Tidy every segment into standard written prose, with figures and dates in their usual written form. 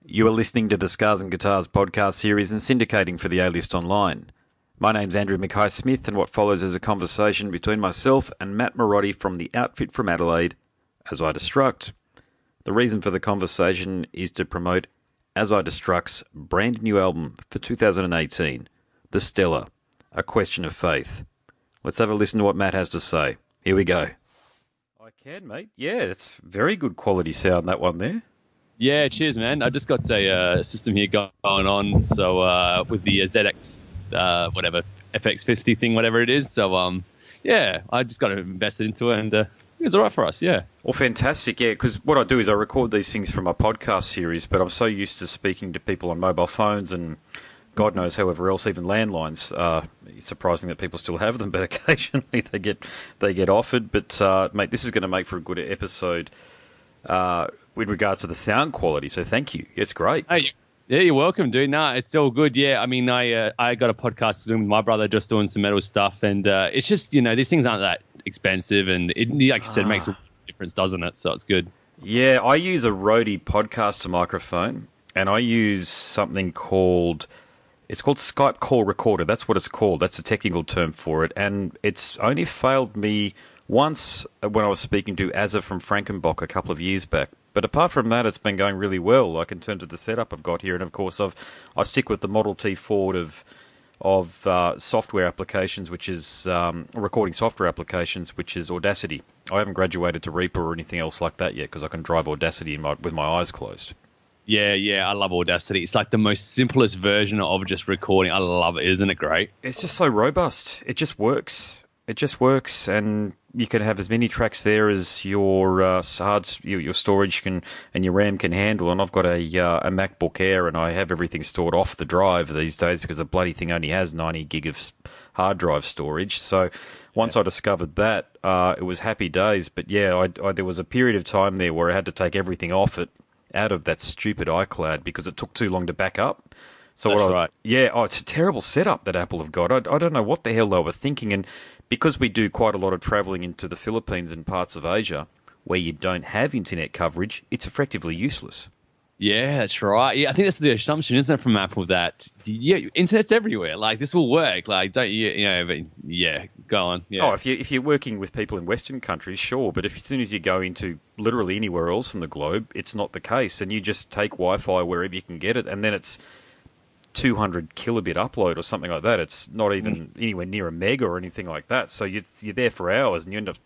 You are listening to the Scars and Guitars podcast series and syndicating for the A-List Online. My name's Andrew Mackay-Smith, and what follows is a conversation between myself and Matt Marotti from the outfit from Adelaide, As I Destruct. The reason for the conversation is to promote As I Destruct's brand new album for 2018, The Stellar, A Question of Faith. Let's have a listen to what Matt has to say. Here we go. I can, mate. Yeah, it's very good quality sound, that one there. Yeah, cheers, man. I just got a system here going on. So with the ZX, whatever FX50 thing, whatever it is. So yeah, I just got invested into it, and it was all right for us. Yeah. Well, fantastic. Yeah, because what I do is I record these things for my podcast series, but I'm so used to speaking to people on mobile phones and God knows however else, even landlines. It's surprising that people still have them, but occasionally they get offered. But mate, this is going to make for a good episode. With regards to the sound quality, so thank you. It's great. Hey, yeah, you're welcome, dude. Nah, it's all good. Yeah, I mean, I got a podcast doing with my brother, just doing some metal stuff, and it's just these things aren't that expensive, and it, like you said, it makes a difference, doesn't it? So it's good. Yeah, I use a Rode podcaster microphone, and I use something called Skype Call Recorder. That's what it's called. That's a technical term for it, and it's only failed me once when I was speaking to Azza from Frankenbach a couple of years back. But apart from that, it's been going really well, like in terms of the setup I've got here. And of course, I stick with the Model T Ford of software applications, which is recording software applications, which is Audacity. I haven't graduated to Reaper or anything else like that yet because I can drive Audacity with my eyes closed. Yeah, I love Audacity. It's like the most simplest version of just recording. I love it. Isn't it great? It's just so robust. It just works. And you can have as many tracks there as your your storage and your RAM can handle. And I've got a MacBook Air, and I have everything stored off the drive these days because the bloody thing only has 90 gig of hard drive storage. So once I discovered that, it was happy days. But yeah, there was a period of time there where I had to take everything out of that stupid iCloud because it took too long to back up. So That's right. Yeah, it's a terrible setup that Apple have got. I don't know what the hell they were thinking, and because we do quite a lot of travelling into the Philippines and parts of Asia where you don't have internet coverage, it's effectively useless. Yeah, that's right. Yeah, I think that's the assumption, isn't it, from Apple that internet's everywhere. Like this will work. Like don't but yeah, go on. Yeah. Oh, if you're working with people in Western countries, sure, but as soon as you go into literally anywhere else in the globe, it's not the case, and you just take Wi-Fi wherever you can get it, and then it's 200 kilobit upload or something like that. It's not even anywhere near a meg or anything like that. So you're there for hours, and you end up.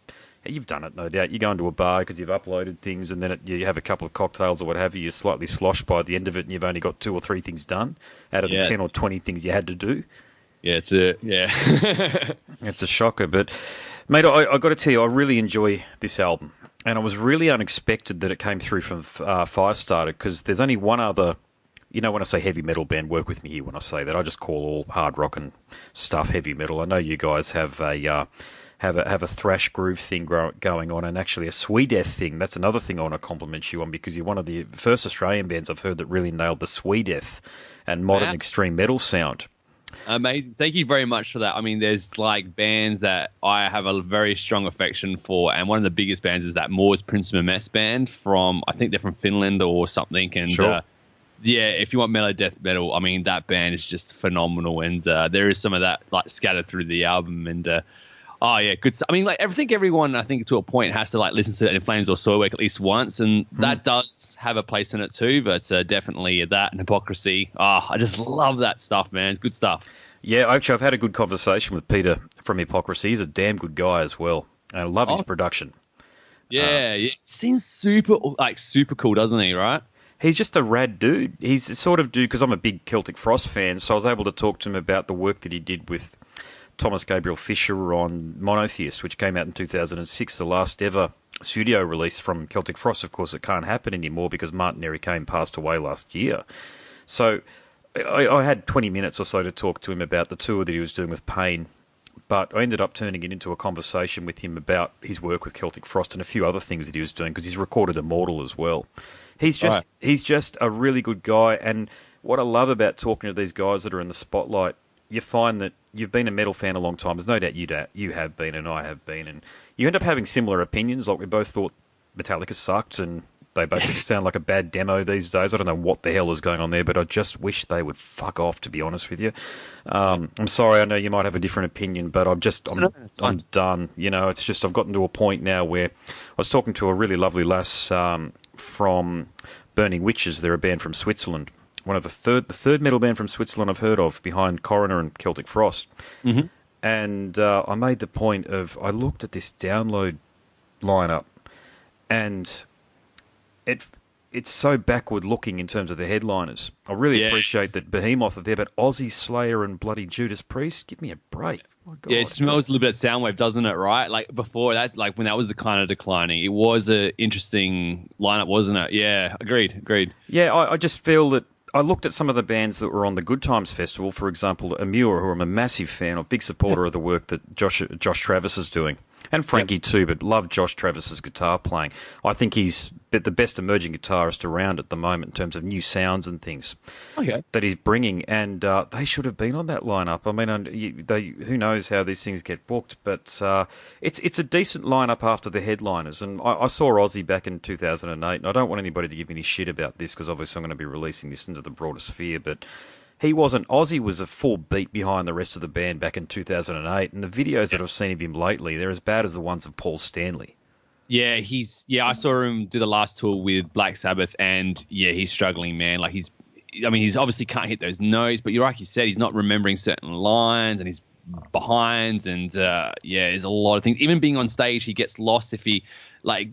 You've done it, no doubt. You go into a bar because you've uploaded things, and then you have a couple of cocktails or what have you. You're slightly sloshed by the end of it, and you've only got 2 or 3 things done out of the 10 or 20 things you had to do. Yeah, It's a shocker, but mate, I got to tell you, I really enjoy this album, and it was really unexpected that it came through from Firestarter because there's only one other. When I say heavy metal band, work with me here when I say that. I just call all hard rock and stuff heavy metal. I know you guys have a thrash groove thing going on, and actually a Swedeth thing. That's another thing I want to compliment you on because you're one of the first Australian bands I've heard that really nailed the Swedeth and modern extreme metal sound. Amazing. Thank you very much for that. I mean, there's like bands that I have a very strong affection for, and one of the biggest bands is that Moore's Prince Mess band from, I think they're from Finland or something. And sure. Yeah, if you want mellow death metal, I mean, that band is just phenomenal, and there is some of that like scattered through the album, and oh yeah, good stuff. I mean, like everyone, I think to a point has to like listen to In Flames or Soilwork at least once, and that does have a place in it too, but definitely that and Hypocrisy. I just love that stuff, man. It's good stuff. Yeah, actually, I've had a good conversation with Peter from Hypocrisy. He's a damn good guy as well, and I love his production. Yeah, it seems super cool, doesn't he, right? He's just a rad dude. He's the sort of dude, because I'm a big Celtic Frost fan, so I was able to talk to him about the work that he did with Thomas Gabriel Fisher on Monotheist, which came out in 2006, the last ever studio release from Celtic Frost. Of course, it can't happen anymore because Martin Eric Kane passed away last year. So I had 20 minutes or so to talk to him about the tour that he was doing with Pain, but I ended up turning it into a conversation with him about his work with Celtic Frost and a few other things that he was doing, because he's recorded Immortal as well. He's just a really good guy, and what I love about talking to these guys that are in the spotlight, you find that you've been a metal fan a long time. There's no doubt you have been, and I have been, and you end up having similar opinions. Like we both thought Metallica sucked, and They basically sound like a bad demo these days. I don't know what the hell is going on there, but I just wish they would fuck off, to be honest with you. I'm sorry, I know you might have a different opinion, but I'm done. You know, it's just I've gotten to a point now where I was talking to a really lovely lass from Burning Witches. They're a band from Switzerland. One of the third metal band from Switzerland I've heard of, behind Coroner and Celtic Frost. Mm-hmm. And I made the point of, I looked at this download lineup, and it's so backward looking in terms of the headliners. I really appreciate that Behemoth are there, but Ozzy, Slayer, and bloody Judas Priest, give me a break. My God. Yeah, it smells a little bit of Soundwave, doesn't it? Right? Like before that, like when that was the kind of declining, it was an interesting lineup, wasn't it? Yeah, agreed. Yeah, I just feel that I looked at some of the bands that were on the Good Times Festival, for example, Amur, who I'm a massive fan of, big supporter of the work that Josh Travis is doing. And Frankie too, but love Josh Travis's guitar playing. I think he's the best emerging guitarist around at the moment in terms of new sounds and things that he's bringing. And they should have been on that lineup. I mean, who knows how these things get booked, but it's a decent lineup after the headliners. And I saw Ozzy back in 2008, and I don't want anybody to give me any shit about this because obviously I'm going to be releasing this into the broader sphere, but he wasn't. Ozzy was a full beat behind the rest of the band back in 2008, and the videos that I've seen of him lately, they're as bad as the ones of Paul Stanley. Yeah, I saw him do the last tour with Black Sabbath, and yeah, he's struggling, man. Like he's obviously can't hit those notes, but like you said, he's not remembering certain lines, and he's behind, and there's a lot of things. Even being on stage, he gets lost if he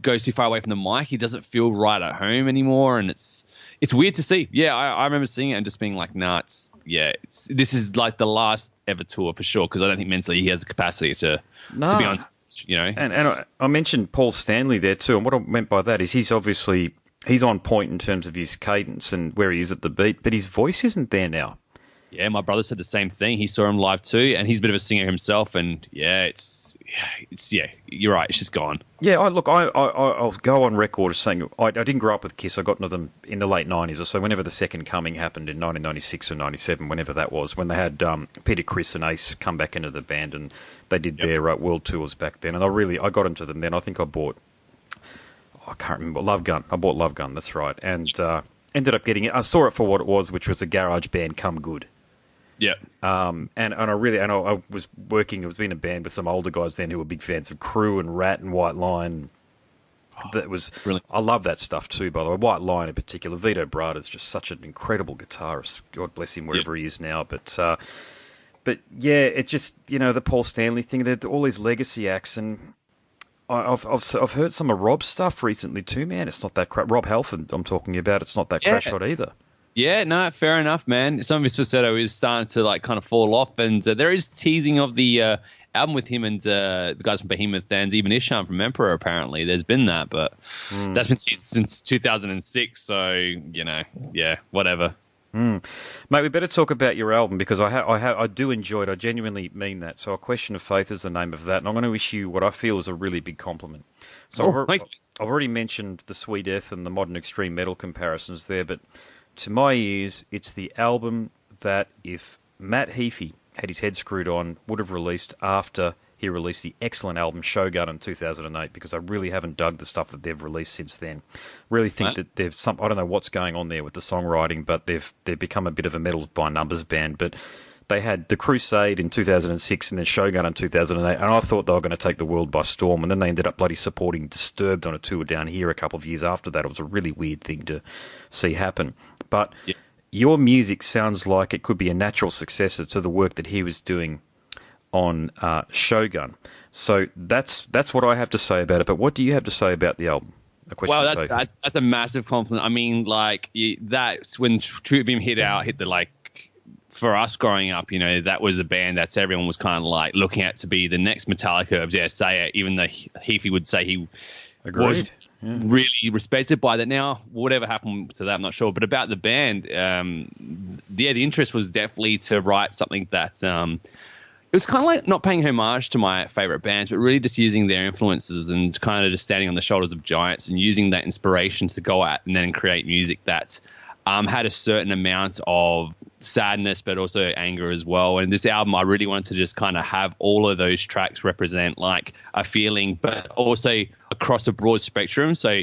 goes too far away from the mic. He doesn't feel right at home anymore, and it's weird to see. Yeah, I remember seeing it and just being like, nah, this is like the last ever tour for sure, because I don't think mentally he has the capacity to be on stage, you know. And I mentioned Paul Stanley there too, and what I meant by that is he's on point in terms of his cadence and where he is at the beat, but his voice isn't there now. Yeah, my brother said the same thing. He saw him live too, and he's a bit of a singer himself. And you're right. It's just gone. Yeah, I'll go on record as saying I didn't grow up with Kiss. I got into them in the late 90s or so, whenever the Second Coming happened in 1996 or 97, whenever that was, when they had Peter Criss and Ace come back into the band, and they did their world tours back then. And I got into them then. I think I bought, I can't remember, Love Gun. I bought Love Gun, that's right. And ended up getting it. I saw it for what it was, which was a garage band come good. Yeah. I was working. I was in a band with some older guys then who were big fans of Crew and Rat and White Line. That was really. I love that stuff too. By the way, White Line in particular. Vito Brada's just such an incredible guitarist. God bless him wherever he is now. But yeah, it just the Paul Stanley thing. All these legacy acts, and I've heard some of Rob's stuff recently too. Man, it's not that crap. Rob Halford, I'm talking about. It's not that crash shot either. Yeah, no, fair enough, man. Some of his falsetto is starting to kind of fall off, and there is teasing of the album with him and the guys from Behemoth and even Isham from Emperor. Apparently, there's been that, but that's been teased since 2006. So whatever. Mate, we better talk about your album because I do enjoy it. I genuinely mean that. So, A Question of Faith is the name of that, and I'm going to issue what I feel is a really big compliment. So, I've already mentioned the Sweet Death and the modern extreme metal comparisons there, but to my ears, it's the album that if Matt Heafy had his head screwed on, would have released after he released the excellent album Shogun in 2008, because I really haven't dug the stuff that they've released since then. Really think that I don't know what's going on there with the songwriting, but they've become a bit of a medals by numbers band. But they had The Crusade in 2006 and then Shogun in 2008, and I thought they were going to take the world by storm, and then they ended up bloody supporting Disturbed on a tour down here a couple of years after that. It was a really weird thing to see happen. But your music sounds like it could be a natural successor to the work that he was doing on Shogun. So that's what I have to say about it. But what do you have to say about the album? Wow, that's a massive compliment. I mean, that's when Trivium hit the for us growing up, that was a band that everyone was kind of looking at to be the next Metallica of Say It, even though Heafy would say he was really respected by that. Now, whatever happened to that, I'm not sure. But about the band, the interest was definitely to write something that it was kind of like not paying homage to my favorite bands, but really just using their influences and kind of just standing on the shoulders of giants and using that inspiration to go out and then create music that had a certain amount of sadness, but also anger as well. And this album, I really wanted to just kind of have all of those tracks represent a feeling, but also across a broad spectrum. So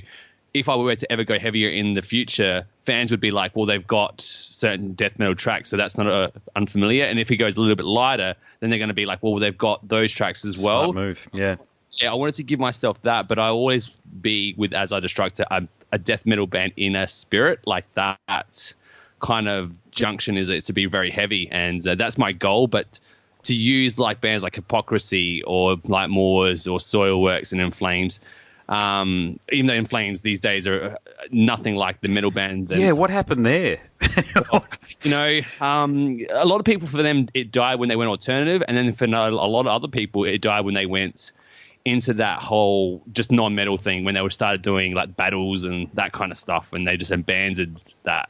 if I were to ever go heavier in the future, fans would be like, well, they've got certain death metal tracks, so that's not unfamiliar. And if he goes a little bit lighter, then they're going to be like, well, they've got those tracks as well. Smart move, yeah. Yeah, I wanted to give myself that, but I always be with As I Destruct a death metal band in a spirit like that. Kind of junction is to be very heavy, and that's my goal. But to use like bands like Hypocrisy or like Moors or Soilworks and In Flames, even though In Flames these days are nothing like the metal band. Yeah, what happened there? You know, a lot of people, for them, it died when they went alternative, and then for a lot of other people, it died when they went into that whole just non-metal thing, when they started doing like battles and that kind of stuff, and they just abandoned that,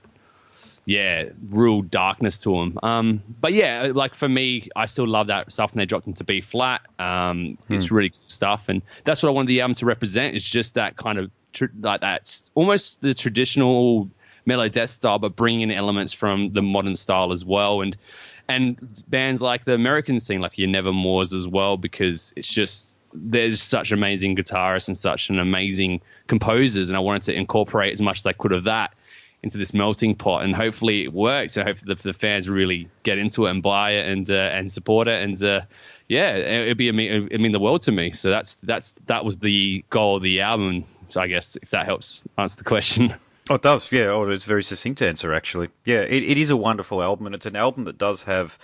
real darkness to them. But yeah, like for me, I still love that stuff when they dropped into B flat. It's really cool stuff, and that's what I wanted the album to represent. It's just that kind of like that's almost the traditional mellow death style, but bringing in elements from the modern style as well, and bands like the American scene, like your Nevermores as well, because it's just there's such amazing guitarists and such an amazing composers, and I wanted to incorporate as much as I could of that into this melting pot, and hopefully it works. And hopefully the fans really get into it and buy it and support it, and it'd mean the world to me. So that was the goal of the album. So I guess if that helps answer the question. Oh, it does, yeah. Oh, it's a very succinct answer, actually. Yeah, it is a wonderful album, and it's an album that does have.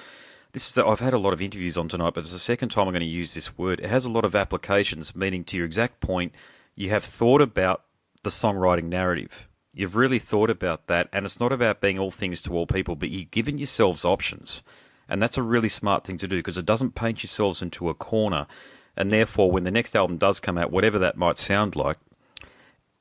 I've had a lot of interviews on tonight, but it's the second time I'm going to use this word. It has a lot of applications, meaning to your exact point, you have thought about the songwriting narrative. You've really thought about that, and it's not about being all things to all people, but you've given yourselves options. And that's a really smart thing to do, because it doesn't paint yourselves into a corner. And therefore, when the next album does come out, whatever that might sound like,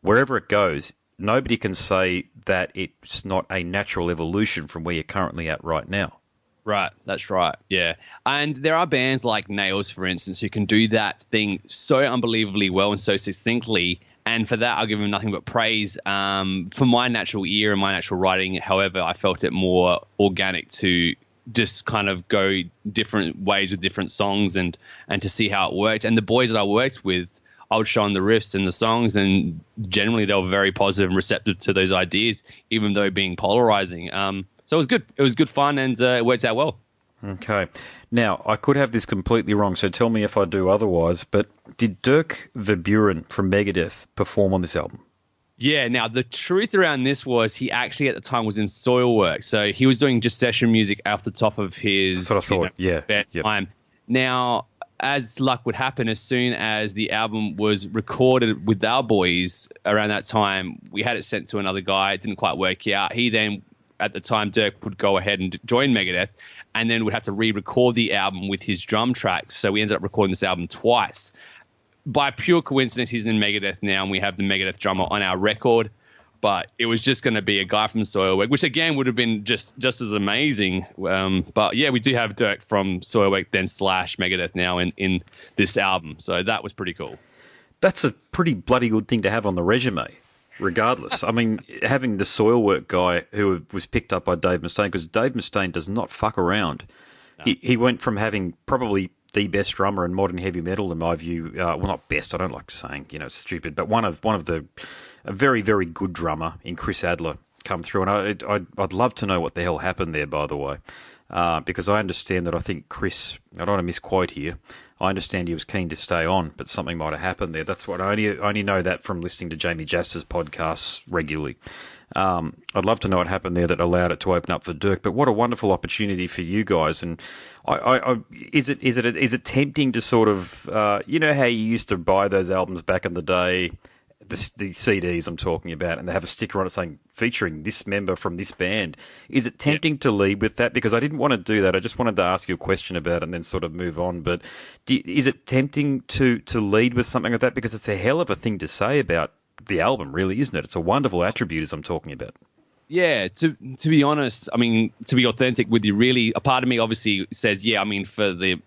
wherever it goes, nobody can say that it's not a natural evolution from where you're currently at right now. Right, that's right, yeah. And there are bands like Nails, for instance, who can do that thing so unbelievably well and so succinctly, and for that I'll give them nothing but praise. For my natural ear and my natural writing, however, I felt it more organic to just kind of go different ways with different songs and to see how it worked. And the boys that I worked with, I would show them the riffs and the songs, and generally they were very positive and receptive to those ideas, even though being polarizing. So it was good. It was good fun, and it worked out well. Okay. Now, I could have this completely wrong, so tell me if I do otherwise, but did Dirk Verburen from Megadeth perform on this album? Yeah, now the truth around this was he actually at the time was in Soilwork, so he was doing just session music off the top of his, spare time. Now, as luck would happen, as soon as the album was recorded with our boys around that time, we had it sent to another guy. It didn't quite work out. He then, at the time, Dirk would go ahead and join Megadeth, and then would have to re-record the album with his drum tracks. So we ended up recording this album twice. By pure coincidence, he's in Megadeth now, and we have the Megadeth drummer on our record. But it was just going to be a guy from Soilwork, which again would have been just as amazing. But yeah, we do have Dirk from Soilwork, then / Megadeth now in this album. So that was pretty cool. That's a pretty bloody good thing to have on the resume, regardless. I mean, having the Soilwork guy who was picked up by Dave Mustaine, because Dave Mustaine does not fuck around. No. He went from having probably the best drummer in modern heavy metal, in my view. Well, not best. I don't like saying, it's stupid, but one of a very, very good drummer in Chris Adler come through. And I'd love to know what the hell happened there, by the way, because I understand that I think Chris, I don't want to misquote here, I understand he was keen to stay on, but something might have happened there. That's what I only know that from listening to Jamie Jaster's podcasts regularly. I'd love to know what happened there that allowed it to open up for Dirk. But what a wonderful opportunity for you guys. And is it tempting to sort of how you used to buy those albums back in the day, the CDs I'm talking about, and they have a sticker on it saying featuring this member from this band. Is it tempting to lead with that? Because I didn't want to do that. I just wanted to ask you a question about it and then sort of move on. But is it tempting to lead with something like that? Because it's a hell of a thing to say about the album, really, isn't it? It's a wonderful attribute, as I'm talking about. Yeah, to be honest, I mean, to be authentic with you, really, a part of me obviously says, yeah, I mean, for the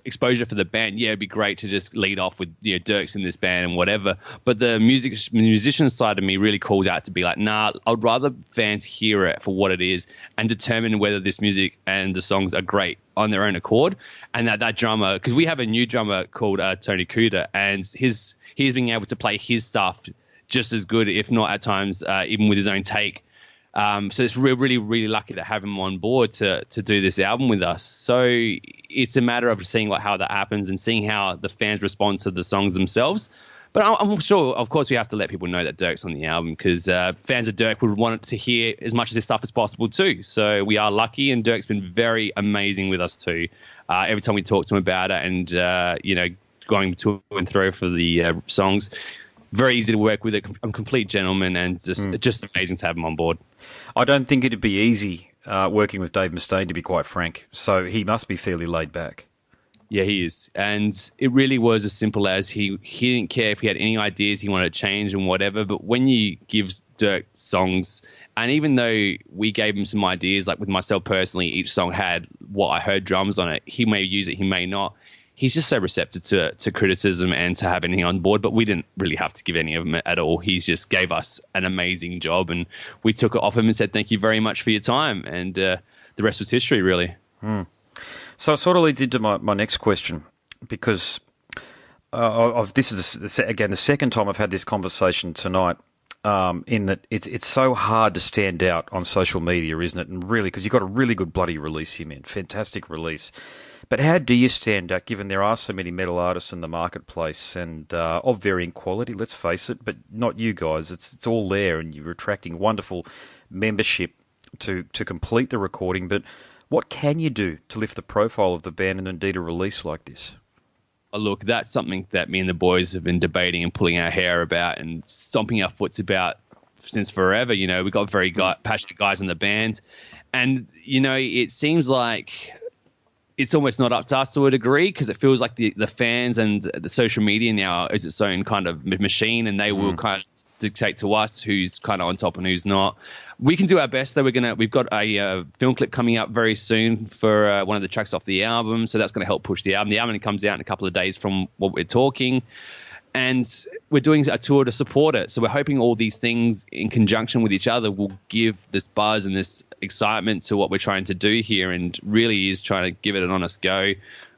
exposure for the band, yeah, it'd be great to just lead off with Dirk's in this band and whatever. But the musician side of me really calls out to be like, nah, I'd rather fans hear it for what it is and determine whether this music and the songs are great on their own accord. And that drummer, because we have a new drummer called Tony Kuda, and he's being able to play his stuff just as good, if not at times even with his own take. So we're really, really lucky to have him on board to do this album with us. So it's a matter of seeing how that happens and seeing how the fans respond to the songs themselves. But I'm sure, of course, we have to let people know that Dirk's on the album, because fans of Dirk would want to hear as much of his stuff as possible too. So we are lucky, and Dirk's been very amazing with us too. Every time we talk to him about it, and going to and through for the songs, very easy to work with, a complete gentleman, and just amazing to have him on board. I don't think it'd be easy working with Dave Mustaine, to be quite frank. So he must be fairly laid back. Yeah, he is. And it really was as simple as he didn't care if he had any ideas he wanted to change and whatever. But when you give Dirk songs, and even though we gave him some ideas, like with myself personally, each song had what I heard drums on it. He may use it, he may not. He's just so receptive to criticism and to have anything on board, but we didn't really have to give any of them at all. He just gave us an amazing job, and we took it off him and said, thank you very much for your time. And the rest was history, really. So it sort of leads into my next question, because this is, again, the second time I've had this conversation tonight, in that it's so hard to stand out on social media, isn't it? And really, because you've got a really good bloody release here, man. Fantastic release. But how do you stand out, given there are so many metal artists in the marketplace, and of varying quality, let's face it, but not you guys. It's all there, and you're attracting wonderful membership to complete the recording. But what can you do to lift the profile of the band and indeed a release like this? Look, that's something that me and the boys have been debating and pulling our hair about and stomping our foots about since forever. We've got very passionate guys in the band. And, it seems like it's almost not up to us to a degree, because it feels like the fans and the social media now is its own kind of machine, and they will kind of dictate to us who's kind of on top and who's not. We can do our best, though. We've got a film clip coming up very soon for one of the tracks off the album, so that's going to help push the album. The album comes out in a couple of days from what we're talking, and we're doing a tour to support it. So we're hoping all these things in conjunction with each other will give this buzz and this excitement to what we're trying to do here, and really is trying to give it an honest go.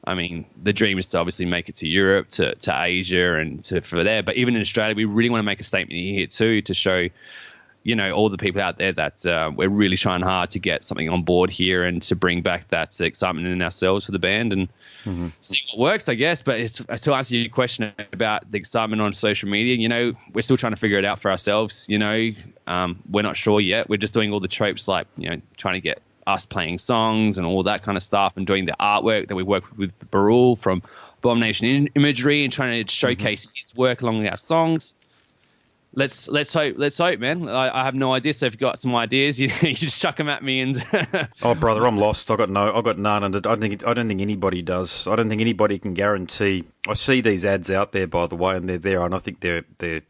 I mean, the dream is to obviously make it to Europe, to Asia, and for there. But even in Australia, we really want to make a statement here too, to show, all the people out there that we're really trying hard to get something on board here, and to bring back that excitement in ourselves for the band, and see what works, I guess. But it's to answer your question about the excitement on social media, we're still trying to figure it out for ourselves. We're not sure yet. We're just doing all the tropes, like, trying to get us playing songs and all that kind of stuff, and doing the artwork that we worked with Barul from Abomination Imagery, and trying to showcase his work along with our songs. Let's hope, man. I have no idea. So if you've got some ideas, you just chuck them at me. And oh, brother, I'm lost. I got none, and I don't think anybody does. I don't think anybody can guarantee. I see these ads out there, by the way, and they're there, and I think they're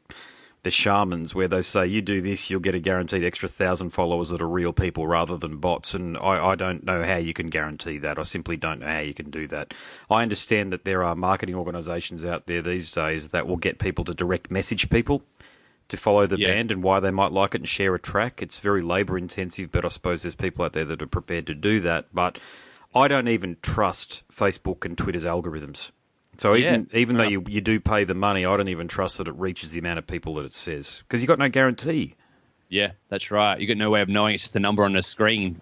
shamans, where they say, you do this, you'll get a guaranteed extra 1,000 followers that are real people rather than bots. And I don't know how you can guarantee that. I simply don't know how you can do that. I understand that there are marketing organisations out there these days that will get people to direct message people to follow the band and why they might like it and share a track. It's very labour intensive, but I suppose there's people out there that are prepared to do that. But I don't even trust Facebook and Twitter's algorithms. So even though you do pay the money, I don't even trust that it reaches the amount of people that it says, because you've got no guarantee. Yeah, that's right. You've got no way of knowing. It's just a number on the screen.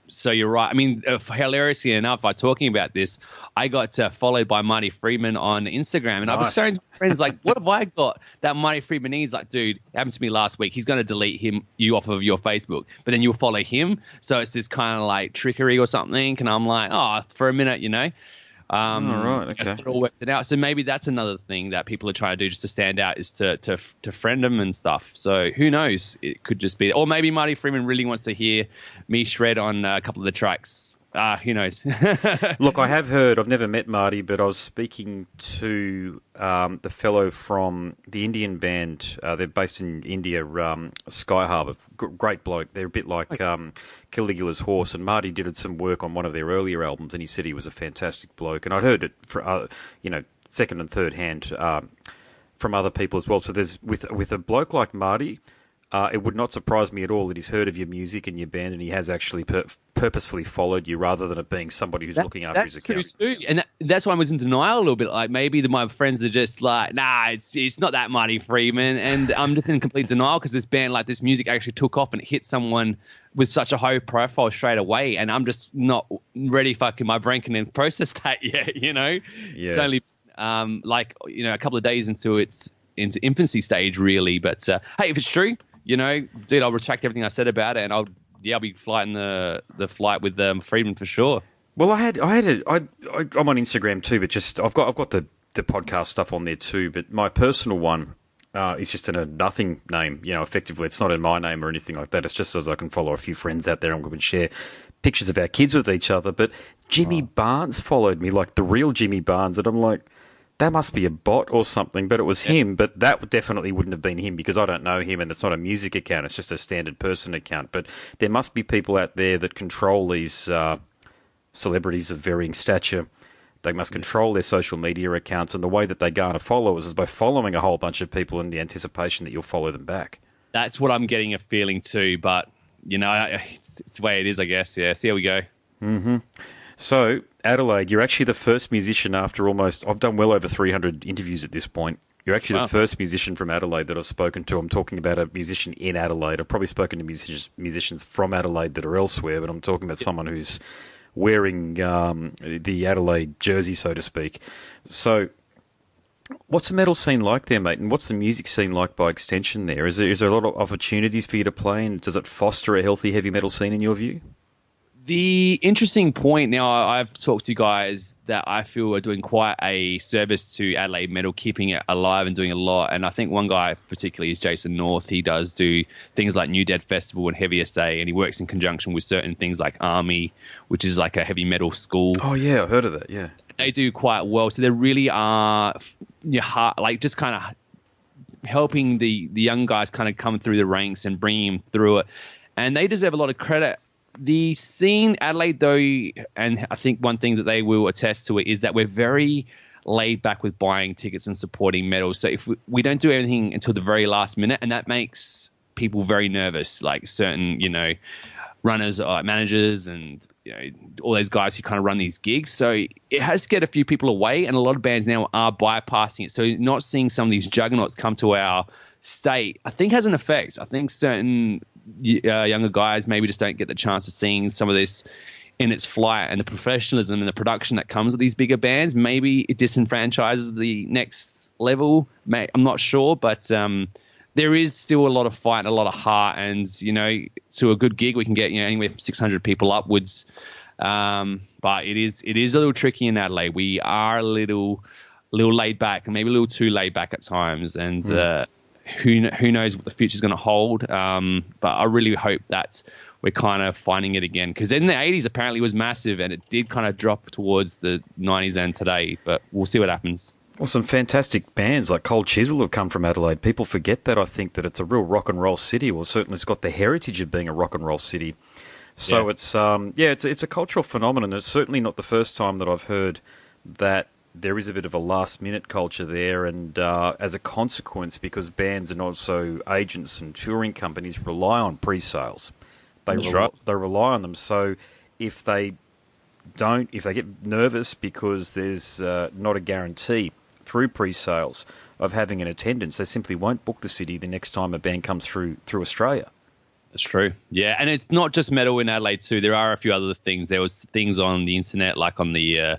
So you're right. I mean, hilariously enough, by talking about this, I got followed by Marty Friedman on Instagram, and I was showing my friends, like, what have I got that Marty Friedman needs? Like, dude, it happened to me last week. He's going to delete you off of your Facebook, but then you'll follow him. So it's this kind of like trickery or something. And I'm like, for a minute, all right, okay. It all worked it out. So maybe that's another thing that people are trying to do just to stand out, is to friend them and stuff. So who knows? It could just be, or maybe Marty Freeman really wants to hear me shred on a couple of the tracks. Who knows? Look, I have heard, I've never met Marty, but I was speaking to the fellow from the Indian band. They're based in India, Sky Harbour. Great bloke. They're a bit like Caligula's Horse, and Marty did some work on one of their earlier albums, and he said he was a fantastic bloke. And I'd heard it, for, second and third hand from other people as well. So there's with a bloke like Marty, it would not surprise me at all that he's heard of your music and your band, and he has actually purposefully followed you rather than it being somebody who's looking after his account. That's true, too. And that's why I was in denial a little bit. Like, maybe my friends are just like, nah, it's not that Marty Freeman. And I'm just in complete denial because this band, like, this music actually took off and it hit someone with such a high profile straight away. And I'm just not ready, my brain can process that yet, you know? Yeah. It's only, a couple of days into infancy stage, really. But, hey, if it's true, you know, dude, I'll retract everything I said about it, and I'll be flying the flight with Friedman for sure. Well, I'm on Instagram too, but I've got the podcast stuff on there too. But my personal one is just in a nothing name. You know, effectively, it's not in my name or anything like that. It's just so I can follow a few friends out there and we can share pictures of our kids with each other. But Jimmy Barnes followed me, like the real Jimmy Barnes, and I'm like, that must be a bot or something, but it was him. But that definitely wouldn't have been him because I don't know him, and it's not a music account. It's just a standard person account. But there must be people out there that control these celebrities of varying stature. They must control their social media accounts, and the way that they garner followers is by following a whole bunch of people in the anticipation that you'll follow them back. That's what I'm getting a feeling too, but, you know, it's the way it is, I guess. Yeah, see how we go. Mm-hmm. So, Adelaide, you're actually the first musician after I've done well over 300 interviews at this point. You're actually the first musician from Adelaide that I've spoken to. I'm talking about a musician in Adelaide. I've probably spoken to musicians from Adelaide that are elsewhere, but I'm talking about someone who's wearing the Adelaide jersey, so to speak. So, what's the metal scene like there, mate? And what's the music scene like by extension there? Is there a lot of opportunities for you to play, and does it foster a healthy heavy metal scene in your view? The interesting point now, I've talked to guys that I feel are doing quite a service to Adelaide metal, keeping it alive and doing a lot. And I think one guy particularly is Jason North. He does do things like New Dead Festival and Heavy SA, and he works in conjunction with certain things like Army, which is like a heavy metal school. Oh, yeah, I heard of that, yeah. They do quite well. So they really are just kind of helping the young guys kind of come through the ranks and bringing them through it. And they deserve a lot of credit. The scene, Adelaide, though, and I think one thing that they will attest to it is that we're very laid back with buying tickets and supporting metal. So if we don't do anything until the very last minute, and that makes people very nervous, like certain, you know, runners, managers, and, you know, all those guys who kind of run these gigs. So it has scared a few people away, and a lot of bands now are bypassing it. So not seeing some of these juggernauts come to our state, I think, has an effect. I think certain younger guys maybe just don't get the chance of seeing some of this in its flight, and the professionalism and the production that comes with these bigger bands. Maybe it disenfranchises the next level. I'm not sure, but there is still a lot of fight and a lot of heart, and, you know, to a good gig we can get, you know, anywhere from 600 people upwards. But it is a little tricky in Adelaide. We are a little laid back, and maybe a little too laid back at times, and who knows what the future is going to hold. But I really hope that we're kind of finding it again, because in the 80s apparently it was massive, and it did kind of drop towards the 90s and today, but we'll see what happens. Well, some fantastic bands like Cold Chisel have come from Adelaide. People forget that, I think, that it's a real rock and roll city. Well, certainly it's got the heritage of being a rock and roll city. So it's a cultural phenomenon. It's certainly not the first time that I've heard that there is a bit of a last-minute culture there, and as a consequence, because bands and also agents and touring companies rely on pre-sales. They rely on them. So if they get nervous because there's not a guarantee through pre-sales of having an attendance, they simply won't book the city the next time a band comes through Australia. That's true. Yeah, and it's not just metal in Adelaide too. There are a few other things. There was things on the internet, like on the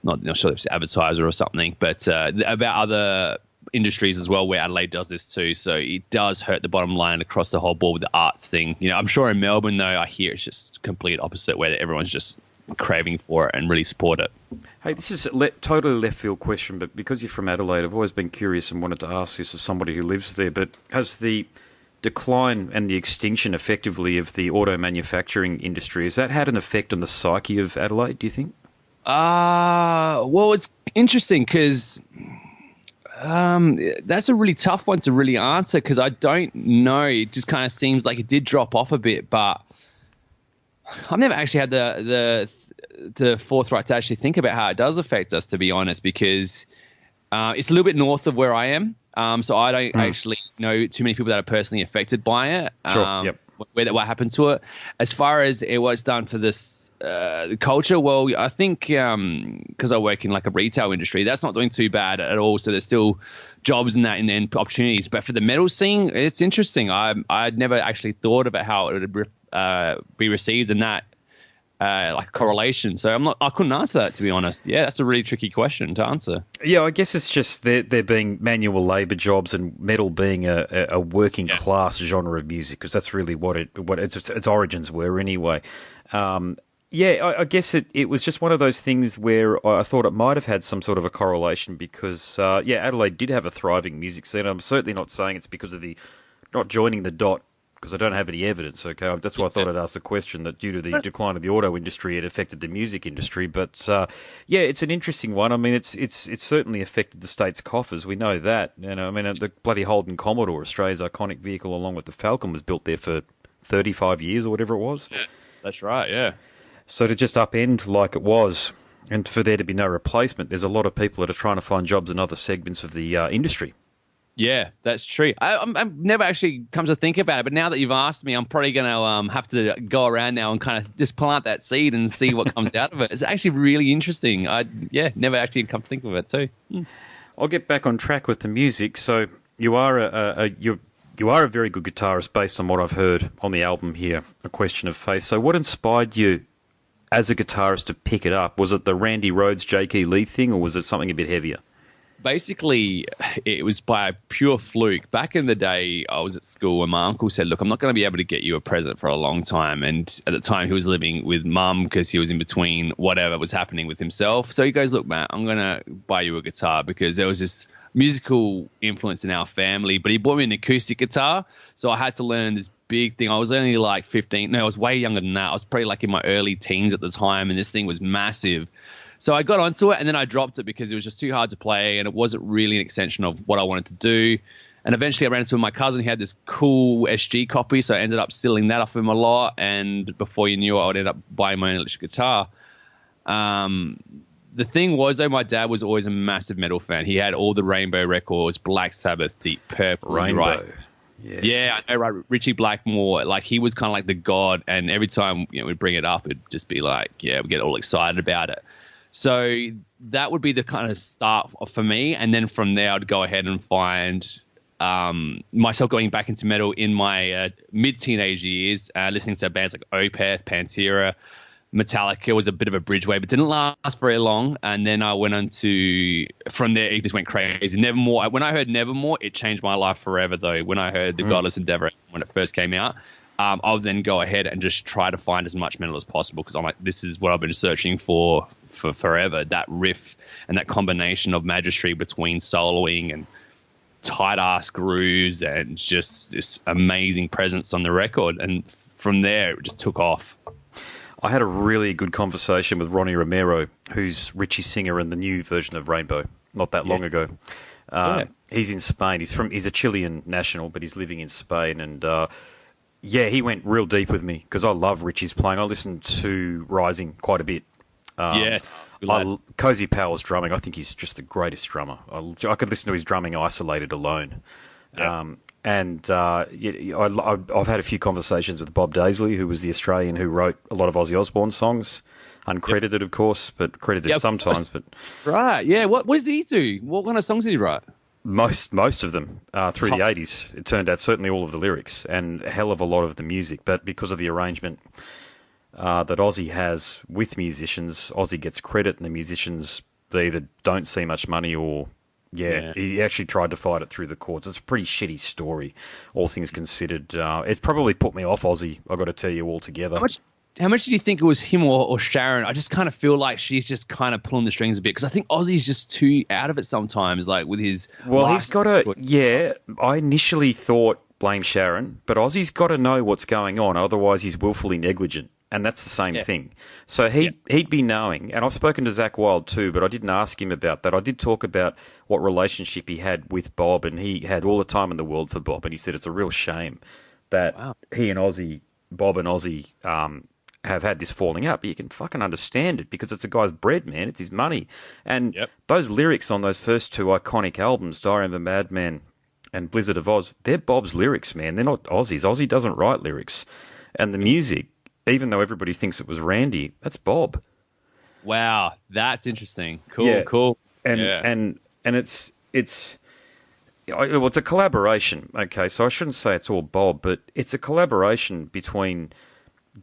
not sure if it's Advertiser or something, but about other industries as well where Adelaide does this too. So it does hurt the bottom line across the whole board with the arts thing. You know, I'm sure in Melbourne though, I hear it's just complete opposite, where everyone's just craving for it and really support it. Hey, this is a totally left field question, but because you're from Adelaide, I've always been curious and wanted to ask this of somebody who lives there. But has the decline and the extinction effectively of the auto manufacturing industry, has that had an effect on the psyche of Adelaide, do you think? Well, it's interesting because that's a really tough one to really answer, because I don't know. It just kind of seems like it did drop off a bit, but I've never actually had the forthright to actually think about how it does affect us, to be honest, because it's a little bit north of where I am. So I don't actually know too many people that are personally affected by it. Sure. Yep. What happened to it. As far as what's done for this culture, well, I think because I work in like a retail industry, that's not doing too bad at all. So there's still jobs in that and opportunities. But for the metal scene, it's interesting. I'd never actually thought about how it would be received in that like correlation. So I couldn't answer that, to be honest. Yeah, that's a really tricky question to answer. Yeah, I guess it's just there being manual labour jobs and metal being a working class genre of music, because that's really what its origins were anyway. I guess it was just one of those things where I thought it might have had some sort of a correlation because, Adelaide did have a thriving music scene. I'm certainly not saying it's because of the not joining the dot, because I don't have any evidence, okay? That's why I thought I'd ask the question, that due to the decline of the auto industry, it affected the music industry. But, it's an interesting one. I mean, it's certainly affected the state's coffers. We know that. The bloody Holden Commodore, Australia's iconic vehicle, along with the Falcon, was built there for 35 years or whatever it was. Yeah, that's right, yeah. So to just upend like it was, and for there to be no replacement, there's a lot of people that are trying to find jobs in other segments of the industry. Yeah, that's true. I've never actually come to think about it, but now that you've asked me, I'm probably going to have to go around now and kind of just plant that seed and see what comes out of it. It's actually really interesting. Never actually come to think of it too. I'll get back on track with the music. So you are you are a very good guitarist based on what I've heard on the album here, A Question of Faith. So what inspired you as a guitarist to pick it up? Was it the Randy Rhoads, J.K. Lee thing, or was it something a bit heavier? Basically, it was by pure fluke. Back in the day, I was at school and my uncle said, look, I'm not going to be able to get you a present for a long time. And at the time, he was living with mum because he was in between whatever was happening with himself. So he goes, look, Matt, I'm going to buy you a guitar, because there was this musical influence in our family. But he bought me an acoustic guitar, so I had to learn this big thing. I was only like 15. No, I was way younger than that. I was probably like in my early teens at the time, and this thing was massive. So I got onto it, and then I dropped it because it was just too hard to play, and it wasn't really an extension of what I wanted to do. And eventually I ran into my cousin. He had this cool SG copy, so I ended up stealing that off him a lot. And before you knew it, I would end up buying my own electric guitar. The thing was, though, my dad was always a massive metal fan. He had all the Rainbow records, Black Sabbath, Deep Purple. Rainbow. Right? Yes. Yeah, I know, right? Richie Blackmore, like he was kind of like the god, and every time we'd bring it up, it'd just be like, we'd get all excited about it. So that would be the kind of start for me, and then from there, I'd go ahead and find myself going back into metal in my mid-teenage years, listening to bands like Opeth, Pantera. Metallica was a bit of a bridgeway, but didn't last very long. And then I went on to, from there, it just went crazy. Nevermore. When I heard Nevermore, it changed my life forever, though. When I heard The Godless Endeavor, when it first came out, I'll then go ahead and just try to find as much metal as possible, because I'm like, this is what I've been searching for forever. That riff and that combination of magistry between soloing and tight-ass grooves and just this amazing presence on the record. And from there, it just took off. I had a really good conversation with Ronnie Romero, who's Richie's singer in the new version of Rainbow, not that long ago. He's in Spain. He's a Chilean national, but he's living in Spain. And he went real deep with me, because I love Richie's playing. I listen to Rising quite a bit. Yes. Cozy Powell's drumming, I think he's just the greatest drummer. I could listen to his drumming isolated alone. Yep. I've had a few conversations with Bob Daisley, who was the Australian who wrote a lot of Ozzy Osbourne songs, uncredited, of course, but credited sometimes. But right, yeah. What did he do? What kind of songs did he write? Most of them through the 80s. It turned out certainly all of the lyrics and a hell of a lot of the music. But because of the arrangement that Ozzy has with musicians, Ozzy gets credit, and the musicians, they either don't see much money or... Yeah, he actually tried to fight it through the courts. It's a pretty shitty story, all things considered. It's probably put me off Ozzy, I've got to tell you, altogether. How much do you think it was him or Sharon? I just kind of feel like she's just kind of pulling the strings a bit, because I think Ozzy's just too out of it sometimes, like with his... Well, he's got to... Yeah, I initially thought blame Sharon, but Ozzy's got to know what's going on, otherwise he's willfully negligent. And that's the same thing. So he'd be knowing, and I've spoken to Zach Wilde too, but I didn't ask him about that. I did talk about what relationship he had with Bob, and he had all the time in the world for Bob, and he said it's a real shame that he and Ozzy, Bob and Ozzy, have had this falling out, but you can fucking understand it because it's a guy's bread, man. It's his money. And Yep. those lyrics on those first two iconic albums, Diary of a Madman and Blizzard of Oz, they're Bob's lyrics, man. They're not Ozzy's. Ozzy doesn't write lyrics. And the music, even though everybody thinks it was Randy, that's Bob. Wow, that's interesting. Cool, Yeah. cool. And Yeah. and it's well, it's a collaboration. Okay, so I shouldn't say it's all Bob, but it's a collaboration between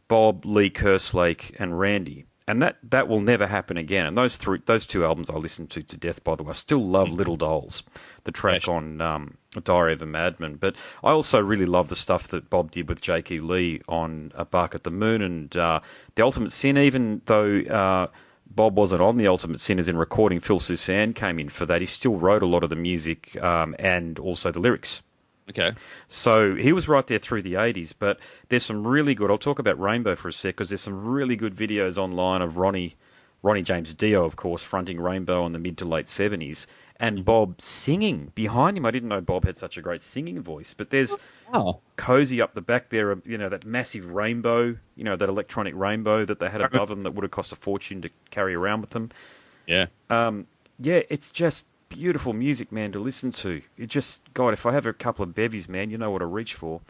Bob, Lee Kerslake, and Randy, and that will never happen again. And those two albums I listened to death. By the way, I still love Little Dolls, the track on Diary of a Madman. But I also really love the stuff that Bob did with J.K. Lee on A Bark at the Moon and The Ultimate Sin. Even though Bob wasn't on The Ultimate Sin, as in recording, Phil Susan came in for that. He still wrote a lot of the music and also the lyrics. Okay. So he was right there through the 80s, but there's some really good... I'll talk about Rainbow for a sec, because there's some really good videos online of Ronnie James Dio, of course, fronting Rainbow in the mid to late 70s, and Bob singing behind him. I didn't know Bob had such a great singing voice, but there's Cozy up the back there, that massive rainbow, that electronic rainbow that they had above them that would have cost a fortune to carry around with them. Yeah. It's just beautiful music, man, to listen to. It just, God, if I have a couple of bevies, man, you know what I reach for.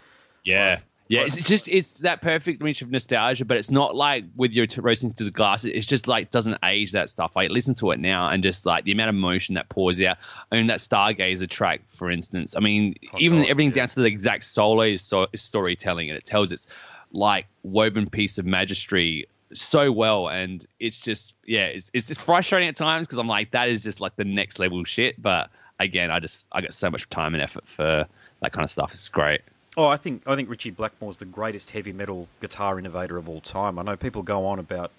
Yeah. It's that perfect reach of nostalgia, but it's not like with your roasting to the glass. It's just like doesn't age that stuff. I listen to it now and just like the amount of emotion that pours out. I mean, that Stargazer track, for instance. I mean, everything down to the exact solo storytelling, and it tells its like woven piece of magistry so well, and it's just it's just frustrating at times because I'm like, that is just like the next level shit. But again, I got so much time and effort for that kind of stuff. It's great. Oh, I think Richie Blackmore's the greatest heavy metal guitar innovator of all time. I know people go on about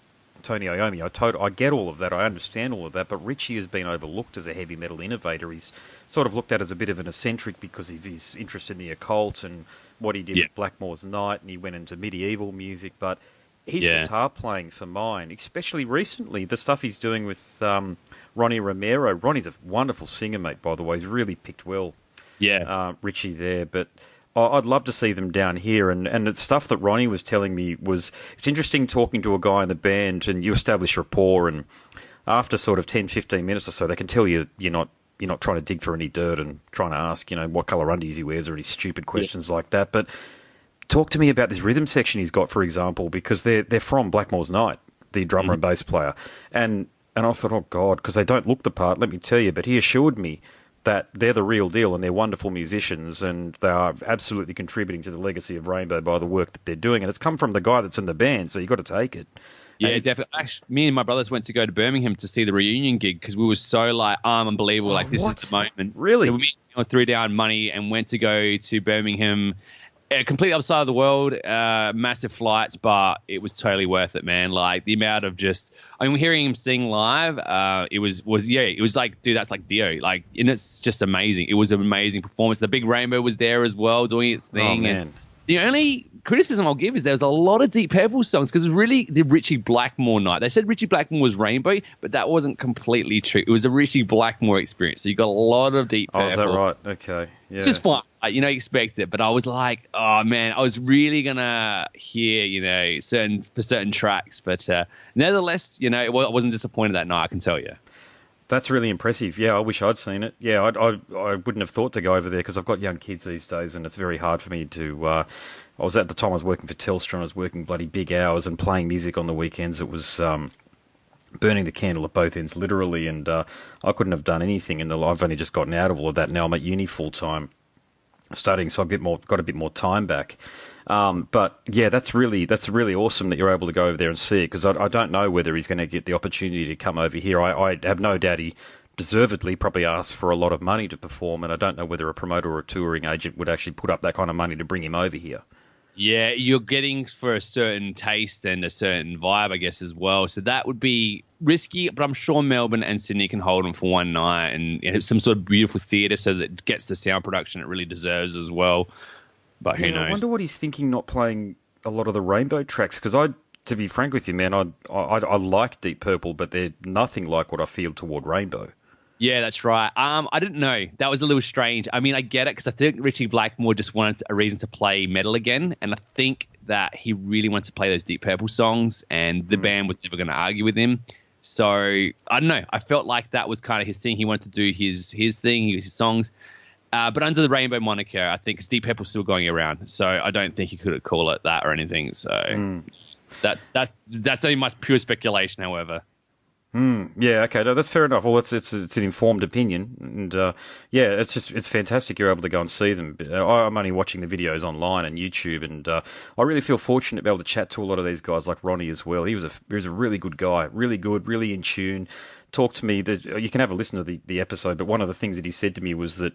Tony Iommi. I get all of that. I understand all of that. But Richie has been overlooked as a heavy metal innovator. He's sort of looked at as a bit of an eccentric because of his interest in the occult and what he did with Blackmore's Night, and he went into medieval music. But his guitar playing for mine, especially recently, the stuff he's doing with Ronnie Romero. Ronnie's a wonderful singer, mate, by the way. He's really picked well. Yeah. Richie there. But I'd love to see them down here. And the stuff that Ronnie was telling me was, it's interesting talking to a guy in the band, and you establish rapport, and after sort of 10, 15 minutes or so, they can tell you're not trying to dig for any dirt and trying to ask, what colour undies he wears or any stupid questions like that. But talk to me about this rhythm section he's got, for example, because they're from Blackmore's Night, the drummer and bass player. And I thought, oh, God, because they don't look the part, let me tell you. But he assured me that they're the real deal and they're wonderful musicians and they are absolutely contributing to the legacy of Rainbow by the work that they're doing. And it's come from the guy that's in the band, so you've got to take it. Yeah, definitely. Actually, me and my brothers went to go to Birmingham to see the reunion gig because we were so like, unbelievable. Like, this is the moment. Really? So we threw down money and went to go to Birmingham, completely other side of the world, massive flights, but it was totally worth it, man. Like, the amount of hearing him sing live, it was like, dude, that's like Dio. Like, and it's just amazing. It was an amazing performance. The big Rainbow was there as well, doing its thing. Oh, man. And the only criticism I'll give is there was a lot of Deep Purple songs because it was really the Richie Blackmore night. They said Richie Blackmore was Rainbow, but that wasn't completely true. It was a Richie Blackmore experience. So you got a lot of Deep Purple. Oh, is that right? Okay. Yeah. It's just fun. You expect it. But I was like, oh, man, I was really going to hear, certain tracks. But nevertheless, I wasn't disappointed that night, I can tell you. That's really impressive. Yeah, I wish I'd seen it. Yeah, I wouldn't have thought to go over there because I've got young kids these days and it's very hard for me to... I was at the time I was working for Telstra and I was working bloody big hours and playing music on the weekends. It was burning the candle at both ends, literally, and I couldn't have done anything. And I've only just gotten out of all of that. Now I'm at uni full-time studying, so I've got a bit more time back. But yeah, that's really awesome that you're able to go over there and see it because I don't know whether he's going to get the opportunity to come over here. I have no doubt he deservedly probably asked for a lot of money to perform, and I don't know whether a promoter or a touring agent would actually put up that kind of money to bring him over here. Yeah, you're getting for a certain taste and a certain vibe, I guess, as well. So that would be risky, but I'm sure Melbourne and Sydney can hold them for one night and have some sort of beautiful theatre so that it gets the sound production it really deserves as well. But who knows? I wonder what he's thinking not playing a lot of the Rainbow tracks because to be frank with you, man, I like Deep Purple, but they're nothing like what I feel toward Rainbow. Yeah, that's right. I didn't know. That was a little strange. I mean, I get it because I think Richie Blackmore just wanted a reason to play metal again, and I think that he really wanted to play those Deep Purple songs, and the band was never going to argue with him. So I don't know. I felt like that was kind of his thing. He wanted to do his thing, his songs. But under the Rainbow moniker, I think, because Deep Purple's still going around, so I don't think he could call it that or anything. So that's only my pure speculation, however. Yeah, okay, no, that's fair enough. Well, it's an informed opinion, and yeah, it's fantastic you're able to go and see them. I'm only watching the videos online and YouTube, and I really feel fortunate to be able to chat to a lot of these guys, like Ronnie as well. He was a really good guy, really good, really in tune. Talked to me. You can have a listen to the episode, but one of the things that he said to me was that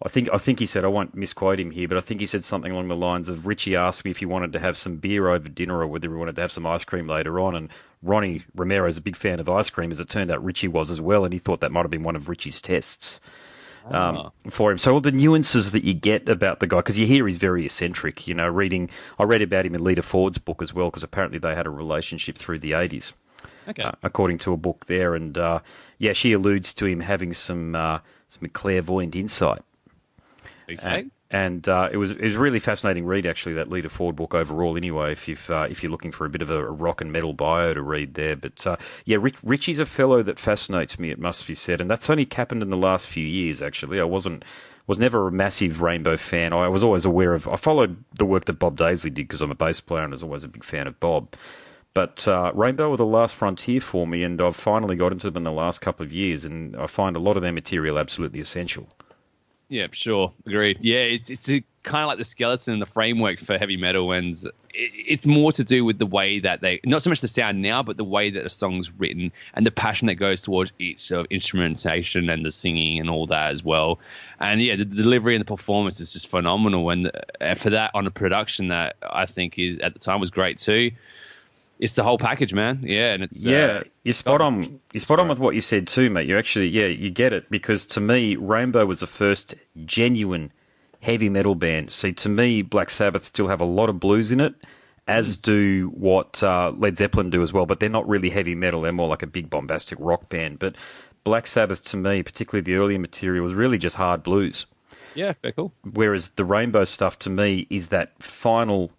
I think he said, I won't misquote him here, but I think he said something along the lines of, Richie asked me if he wanted to have some beer over dinner or whether he wanted to have some ice cream later on, and Ronnie Romero's a big fan of ice cream, as it turned out Richie was as well, and he thought that might have been one of Richie's tests for him. So all the nuances that you get about the guy, because you hear he's very eccentric, I read about him in Lita Ford's book as well, because apparently they had a relationship through the 80s. Okay. According to a book there, and she alludes to him having some clairvoyant insight. Okay. And it was really fascinating read, actually, that Lita Ford book overall. Anyway, if you're looking for a bit of a rock and metal bio to read there, but Richie's a fellow that fascinates me. It must be said, and that's only happened in the last few years. Actually, I was never a massive Rainbow fan. I was always aware of. I followed the work that Bob Daisley did because I'm a bass player and I was always a big fan of Bob. But Rainbow were the last frontier for me, and I've finally got into them in the last couple of years, and I find a lot of their material absolutely essential. Yeah, sure. Agreed. Yeah, it's kind of like the skeleton and the framework for heavy metal, and it's more to do with the way that not so much the sound now, but the way that a song's written and the passion that goes towards each sort of instrumentation and the singing and all that as well. And yeah, the delivery and the performance is just phenomenal. And for that, on a production that I think is at the time was great too. It's the whole package, man. Yeah, and it's you're spot on. You're spot on with what you said too, mate. You actually, you get it, because to me, Rainbow was the first genuine heavy metal band. See, to me, Black Sabbath still have a lot of blues in it, as do what Led Zeppelin do as well. But they're not really heavy metal; they're more like a big bombastic rock band. But Black Sabbath, to me, particularly the earlier material, was really just hard blues. Yeah, fair cool. Whereas the Rainbow stuff, to me, is that final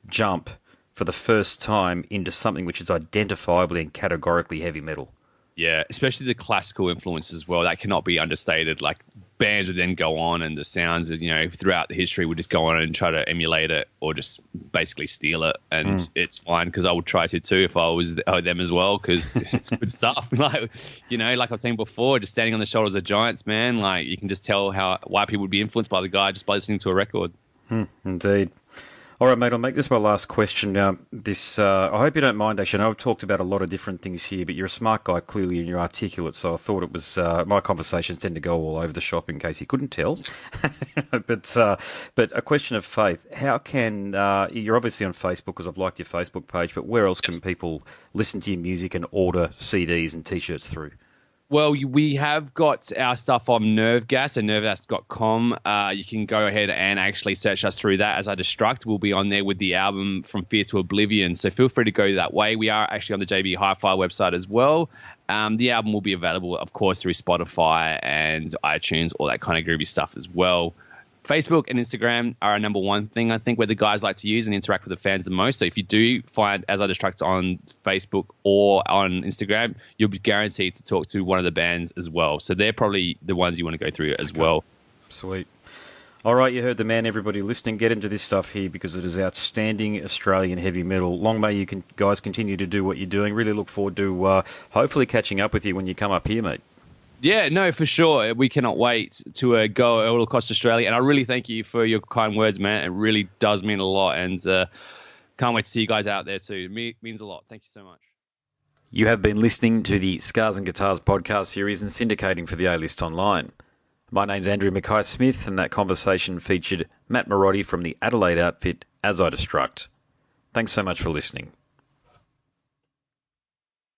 jump for the first time into something which is identifiably and categorically heavy metal. Yeah, especially the classical influence as well. That cannot be understated. Like, bands would then go on, and the sounds, throughout the history would just go on and try to emulate it or just basically steal it. And it's fine, because I would try to too if I was them as well, because it's good stuff. Like I was saying before, just standing on the shoulders of giants, man. Like, you can just tell why people would be influenced by the guy just by listening to a record. Indeed. All right, mate, I'll make this my last question. I hope you don't mind, actually. I know I've talked about a lot of different things here, but you're a smart guy, clearly, and you're articulate, so I thought it was... my conversations tend to go all over the shop, in case you couldn't tell. But a question of faith. How can... you're obviously on Facebook, because I've liked your Facebook page, but where else can people listen to your music and order CDs and T-shirts through? Well, we have got our stuff on Nervegas, so nervegas.com. You can go ahead and actually search us through that as I Destruct. We'll be on there with the album From Fear to Oblivion, so feel free to go that way. We are actually on the JB Hi-Fi website as well. The album will be available, of course, through Spotify and iTunes, all that kind of groovy stuff as well. Facebook and Instagram are our number one thing, I think, where the guys like to use and interact with the fans the most. So if you do find As I Destruct on Facebook or on Instagram, you'll be guaranteed to talk to one of the bands as well. So they're probably the ones you want to go through as well. Sweet. All right, you heard the man. Everybody listening, get into this stuff here, because it is outstanding Australian heavy metal. Long may you guys continue to do what you're doing. Really look forward to hopefully catching up with you when you come up here, mate. Yeah, no, for sure. We cannot wait to go all across Australia. And I really thank you for your kind words, man. It really does mean a lot. And can't wait to see you guys out there too. It means a lot. Thank you so much. You have been listening to the Scars and Guitars podcast series and syndicating for the A-List Online. My name's Andrew Mackay-Smith, and that conversation featured Matt Marotti from the Adelaide outfit As I Destruct. Thanks so much for listening.